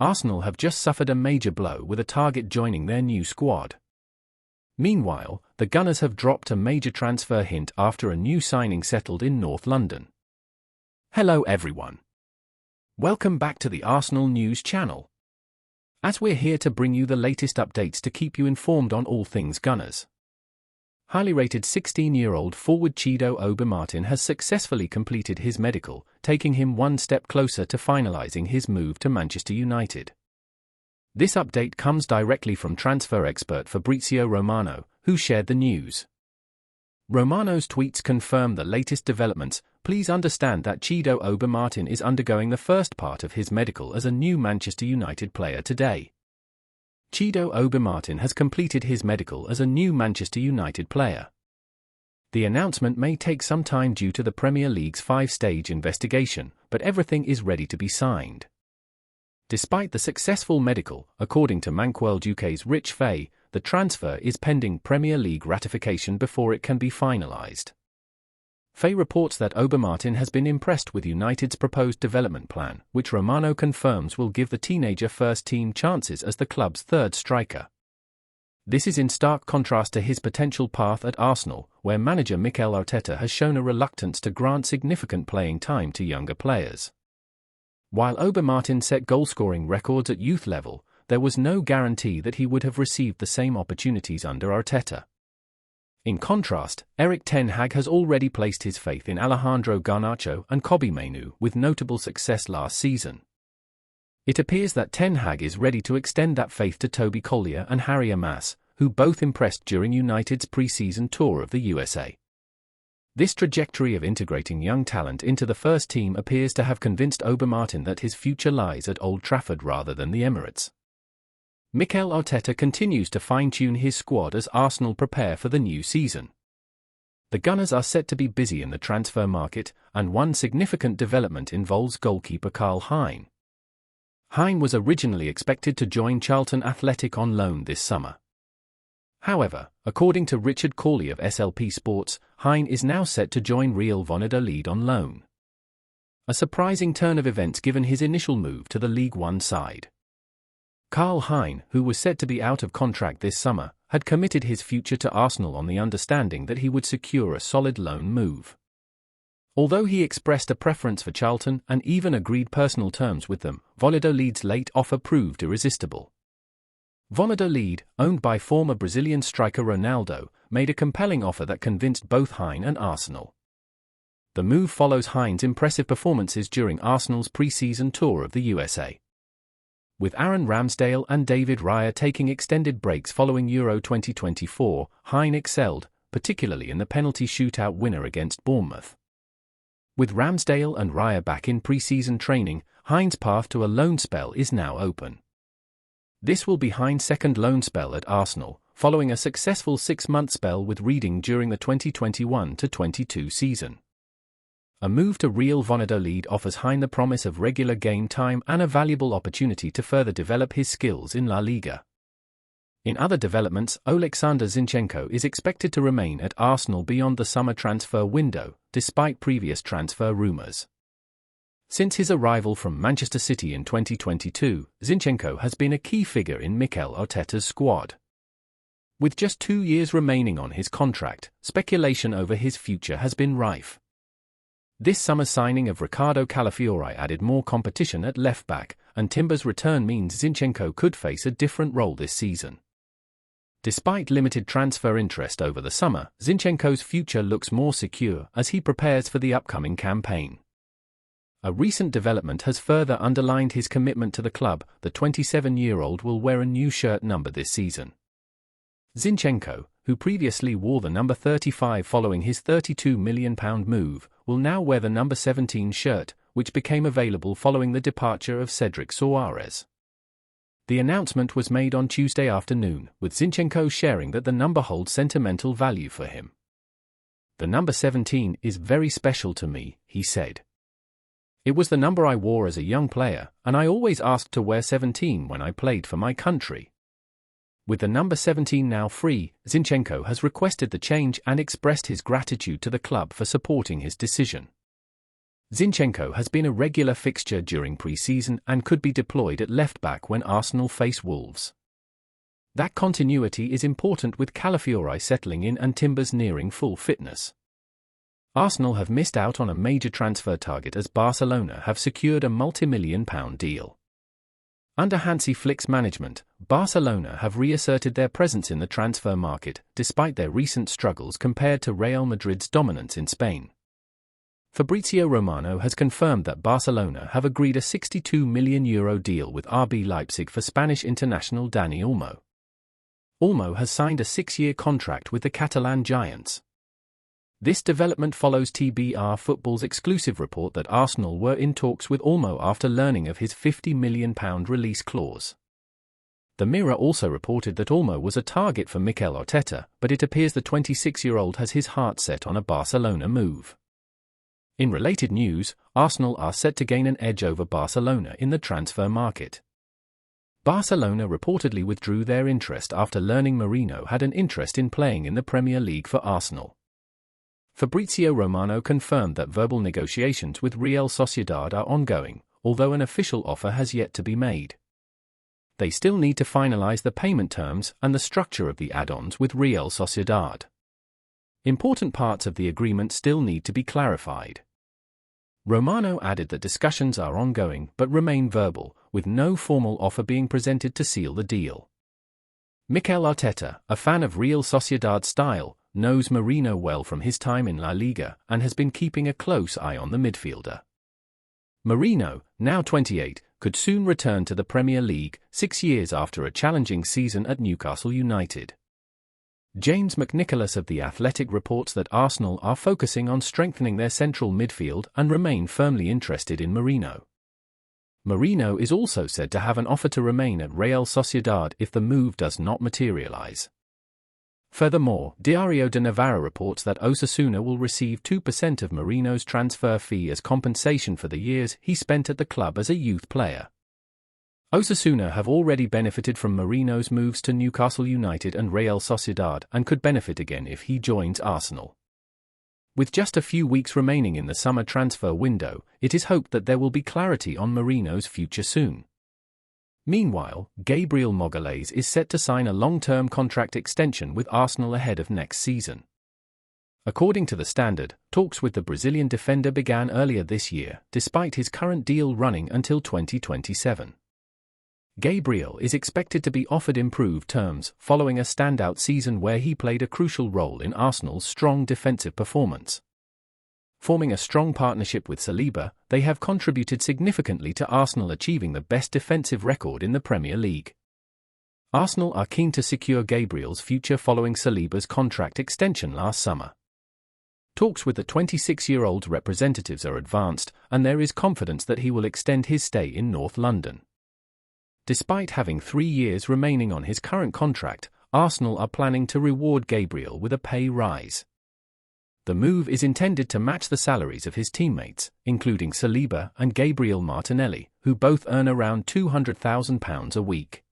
Arsenal have just suffered a major blow with a target joining their new squad. Meanwhile, the Gunners have dropped a major transfer hint after a new signing settled in North London. Hello everyone. Welcome back to the Arsenal News channel. As we're here to bring you the latest updates to keep you informed on all things Gunners. Highly rated 16-year-old forward Chido Obi Martin has successfully completed his medical, taking him one step closer to finalising his move to Manchester United. This update comes directly from transfer expert Fabrizio Romano, who shared the news. Romano's tweets confirm the latest developments. Please understand that Chido Obi Martin is undergoing the first part of his medical as a new Manchester United player today. Chido Obi Martin has completed his medical as a new Manchester United player. The announcement may take some time due to the Premier League's 5-stage investigation, but everything is ready to be signed. Despite the successful medical, according to Manworld UK's Rich Fay, the transfer is pending Premier League ratification before it can be finalised. Fay reports that Obi Martin has been impressed with United's proposed development plan, which Romano confirms will give the teenager first-team chances as the club's third striker. This is in stark contrast to his potential path at Arsenal, where manager Mikel Arteta has shown a reluctance to grant significant playing time to younger players. While Obi Martin set goal-scoring records at youth level, there was no guarantee that he would have received the same opportunities under Arteta. In contrast, Erik ten Hag has already placed his faith in Alejandro Garnacho and Kobbie Mainoo with notable success last season. It appears that ten Hag is ready to extend that faith to Toby Collier and Harry Amas, who both impressed during United's pre-season tour of the USA. This trajectory of integrating young talent into the first team appears to have convinced Obi Martin that his future lies at Old Trafford rather than the Emirates. Mikel Arteta continues to fine-tune his squad as Arsenal prepare for the new season. The Gunners are set to be busy in the transfer market, and one significant development involves goalkeeper Karl Hein. Hein was originally expected to join Charlton Athletic on loan this summer. However, according to Richard Cawley of SLP Sports, Hein is now set to join Real Valladolid on loan. A surprising turn of events given his initial move to the League One side. Karl Hein, who was set to be out of contract this summer, had committed his future to Arsenal on the understanding that he would secure a solid loan move. Although he expressed a preference for Charlton and even agreed personal terms with them, Valladolid's late offer proved irresistible. Valladolid, owned by former Brazilian striker Ronaldo, made a compelling offer that convinced both Hein and Arsenal. The move follows Hein's impressive performances during Arsenal's pre-season tour of the USA. With Aaron Ramsdale and David Raya taking extended breaks following Euro 2024, Hein excelled, particularly in the penalty shootout winner against Bournemouth. With Ramsdale and Raya back in pre-season training, Hein's path to a loan spell is now open. This will be Hein's second loan spell at Arsenal, following a successful 6-month spell with Reading during the 2021-22 season. A move to Real Valladolid offers Hein the promise of regular game time and a valuable opportunity to further develop his skills in La Liga. In other developments, Oleksandr Zinchenko is expected to remain at Arsenal beyond the summer transfer window, despite previous transfer rumours. Since his arrival from Manchester City in 2022, Zinchenko has been a key figure in Mikel Arteta's squad. With just 2 years remaining on his contract, speculation over his future has been rife. This summer's signing of Ricardo Calafiore added more competition at left-back, and Timber's return means Zinchenko could face a different role this season. Despite limited transfer interest over the summer, Zinchenko's future looks more secure as he prepares for the upcoming campaign. A recent development has further underlined his commitment to the club. The 27-year-old will wear a new shirt number this season. Zinchenko, who previously wore the number 35 following his £32 million move, will now wear the number 17 shirt, which became available following the departure of Cedric Soares. The announcement was made on Tuesday afternoon, with Zinchenko sharing that the number holds sentimental value for him. "The number 17 is very special to me," he said. "It was the number I wore as a young player, and I always asked to wear 17 when I played for my country." With the number 17 now free, Zinchenko has requested the change and expressed his gratitude to the club for supporting his decision. Zinchenko has been a regular fixture during pre-season and could be deployed at left-back when Arsenal face Wolves. That continuity is important with Calafiori settling in and Timbers nearing full fitness. Arsenal have missed out on a major transfer target as Barcelona have secured a multi-million-pound deal. Under Hansi Flick's management, Barcelona have reasserted their presence in the transfer market despite their recent struggles compared to Real Madrid's dominance in Spain. Fabrizio Romano has confirmed that Barcelona have agreed a €62 million deal with RB Leipzig for Spanish international Dani Olmo. Olmo has signed a 6-year contract with the Catalan Giants. This development follows TBR Football's exclusive report that Arsenal were in talks with Olmo after learning of his £50 million release clause. The Mirror also reported that Olmo was a target for Mikel Arteta, but it appears the 26-year-old has his heart set on a Barcelona move. In related news, Arsenal are set to gain an edge over Barcelona in the transfer market. Barcelona reportedly withdrew their interest after learning Merino had an interest in playing in the Premier League for Arsenal. Fabrizio Romano confirmed that verbal negotiations with Real Sociedad are ongoing, although an official offer has yet to be made. They still need to finalize the payment terms and the structure of the add-ons with Real Sociedad. Important parts of the agreement still need to be clarified. Romano added that discussions are ongoing but remain verbal, with no formal offer being presented to seal the deal. Mikel Arteta, a fan of Real Sociedad's style, knows Merino well from his time in La Liga and has been keeping a close eye on the midfielder. Merino, now 28, could soon return to the Premier League, 6 years after a challenging season at Newcastle United. James McNicholas of The Athletic reports that Arsenal are focusing on strengthening their central midfield and remain firmly interested in Merino. Merino is also said to have an offer to remain at Real Sociedad if the move does not materialize. Furthermore, Diario de Navarra reports that Osasuna will receive 2% of Merino's transfer fee as compensation for the years he spent at the club as a youth player. Osasuna have already benefited from Merino's moves to Newcastle United and Real Sociedad and could benefit again if he joins Arsenal. With just a few weeks remaining in the summer transfer window, it is hoped that there will be clarity on Merino's future soon. Meanwhile, Gabriel Magalhães is set to sign a long-term contract extension with Arsenal ahead of next season. According to The Standard, talks with the Brazilian defender began earlier this year, despite his current deal running until 2027. Gabriel is expected to be offered improved terms following a standout season where he played a crucial role in Arsenal's strong defensive performance. Forming a strong partnership with Saliba, they have contributed significantly to Arsenal achieving the best defensive record in the Premier League. Arsenal are keen to secure Gabriel's future following Saliba's contract extension last summer. Talks with the 26-year-old's representatives are advanced, and there is confidence that he will extend his stay in North London. Despite having 3 years remaining on his current contract, Arsenal are planning to reward Gabriel with a pay rise. The move is intended to match the salaries of his teammates, including Saliba and Gabriel Martinelli, who both earn around £200,000 a week.